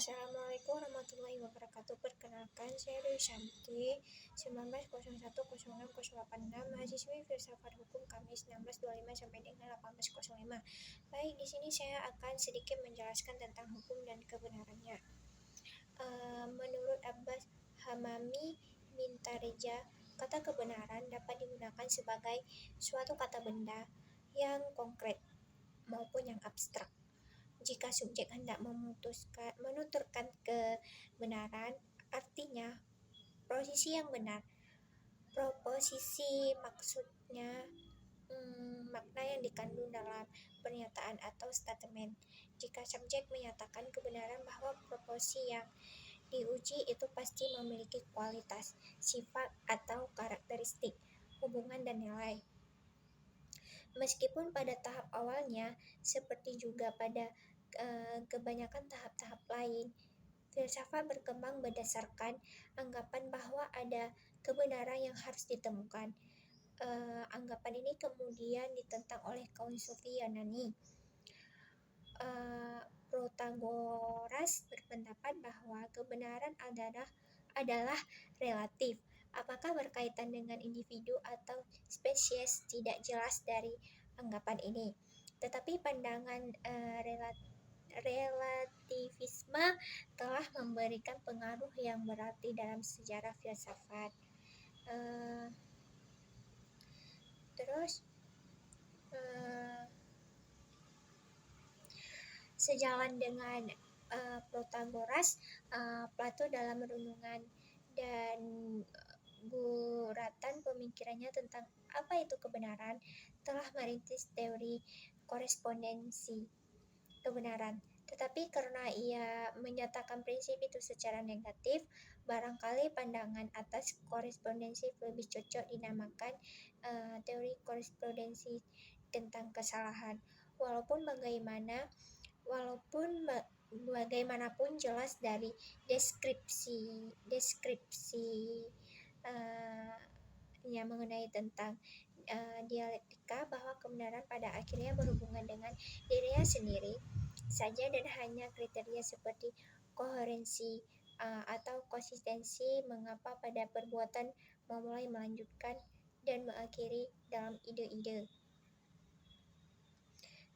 Assalamualaikum warahmatullahi wabarakatuh. Perkenalkan, saya Dewi Shanti, 1901060886, mahasiswi Filsafat Hukum Kamis 1625 sampai dengan 1805. Baik, di sini saya akan sedikit menjelaskan tentang hukum dan kebenarannya. Menurut Abbas Hamami Mintareja, kata kebenaran dapat digunakan sebagai suatu kata benda yang konkret maupun yang abstrak. Jika subjek hendak menuturkan kebenaran, artinya posisi yang benar. Proposisi maksudnya makna yang dikandung dalam pernyataan atau statement. Jika subjek menyatakan kebenaran bahwa proposisi yang diuji itu pasti memiliki kualitas, sifat atau karakteristik, hubungan dan nilai. Meskipun pada tahap awalnya, seperti juga pada kebanyakan tahap-tahap lain, filsafat berkembang berdasarkan anggapan bahwa ada kebenaran yang harus ditemukan. Anggapan ini kemudian ditentang oleh kaum Sufi Yunani. Protagoras berpendapat bahwa kebenaran adalah relatif. Apakah berkaitan dengan individu atau spesies tidak jelas dari anggapan ini. Tetapi pandangan relativisme telah memberikan pengaruh yang berarti dalam sejarah filsafat. Sejalan dengan Protagoras, Plato dalam renungan dan guratan pemikirannya tentang apa itu kebenaran telah merintis teori korespondensi kebenaran. Tetapi karena ia menyatakan prinsip itu secara negatif, barangkali pandangan atas korespondensi lebih cocok dinamakan teori korespondensi tentang kesalahan. Walaupun bagaimanapun jelas dari deskripsi yang mengenai tentang dialektika bahwa kebenaran pada akhirnya berhubungan dengan dirinya sendiri saja dan hanya kriteria seperti koherensi atau konsistensi mengapa pada perbuatan memulai, melanjutkan, dan mengakhiri dalam ide-ide.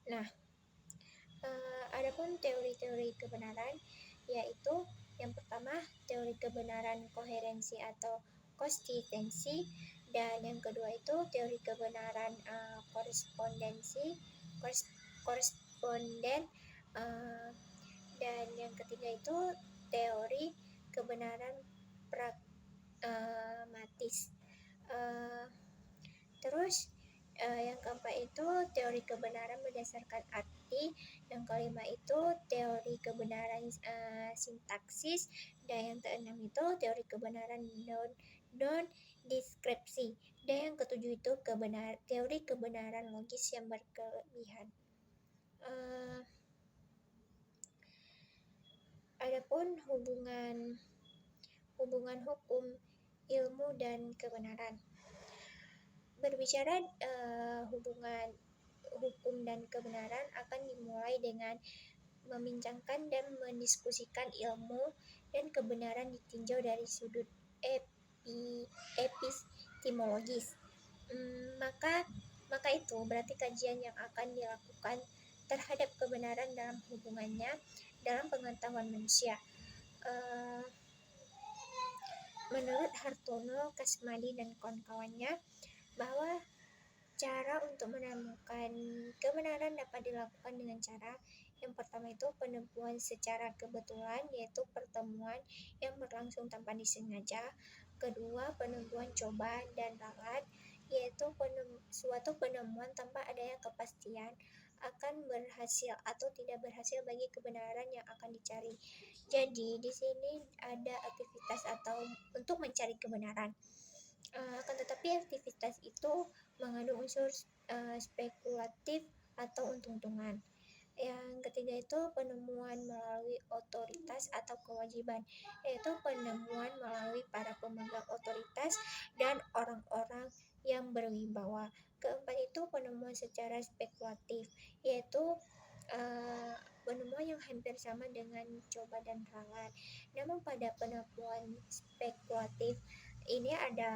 Nah, adapun teori-teori kebenaran yaitu yang pertama teori kebenaran koherensi atau konsistensi, dan yang kedua itu teori kebenaran koresponden, dan yang ketiga itu teori kebenaran pragmatis. Terus yang keempat itu teori kebenaran berdasarkan arti, yang kelima itu teori kebenaran sintaksis, dan yang keenam itu teori kebenaran non-deskripsi, dan yang ketujuh itu teori kebenaran logis yang berkelebihan. Adapun hubungan hukum, ilmu dan kebenaran. Berbicara hubungan hukum dan kebenaran akan dimulai dengan membincangkan dan mendiskusikan ilmu dan kebenaran ditinjau dari sudut epistemologis. Maka itu berarti kajian yang akan dilakukan terhadap kebenaran dalam hubungannya dalam pengetahuan manusia. Menurut Hartono, Kasmadi, dan kawan-kawannya, bahwa cara untuk menemukan kebenaran dapat dilakukan dengan cara yang pertama itu penemuan secara kebetulan, yaitu pertemuan yang berlangsung tanpa disengaja. Kedua, penemuan coba dan ralat, yaitu suatu penemuan tanpa adanya kepastian akan berhasil atau tidak berhasil bagi kebenaran yang akan dicari. Jadi di sini ada aktivitas atau untuk mencari kebenaran. Akan tetapi aktivitas itu mengandung unsur spekulatif atau untung-untungan. Yang ketiga itu penemuan melalui otoritas atau kewajiban, yaitu penemuan melalui para pemegang otoritas dan orang-orang yang berwibawa. Keempat itu penemuan secara spekulatif, yaitu penemuan yang hampir sama dengan coba dan ralat. Namun pada penemuan spekulatif ini ada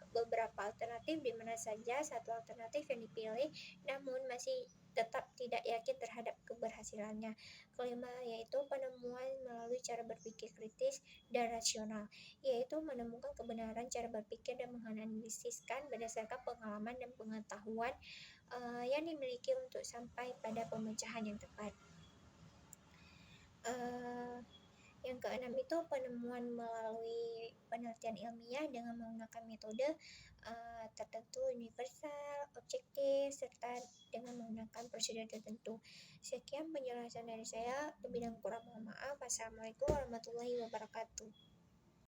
beberapa alternatif di mana saja satu alternatif yang dipilih namun masih tetap tidak yakin terhadap keberhasilannya. Kelima yaitu penemuan melalui cara berpikir kritis dan rasional, yaitu menemukan kebenaran cara berpikir dan menganalisiskan berdasarkan pengalaman dan pengetahuan yang dimiliki untuk sampai pada pemecahan yang tepat. Yang keenam itu penemuan melalui penelitian ilmiah dengan menggunakan metode tertentu universal, objektif, serta dengan menggunakan prosedur tertentu. Sekian penjelasan dari saya, lebih dan kurang mohon maaf. Wassalamualaikum warahmatullahi wabarakatuh.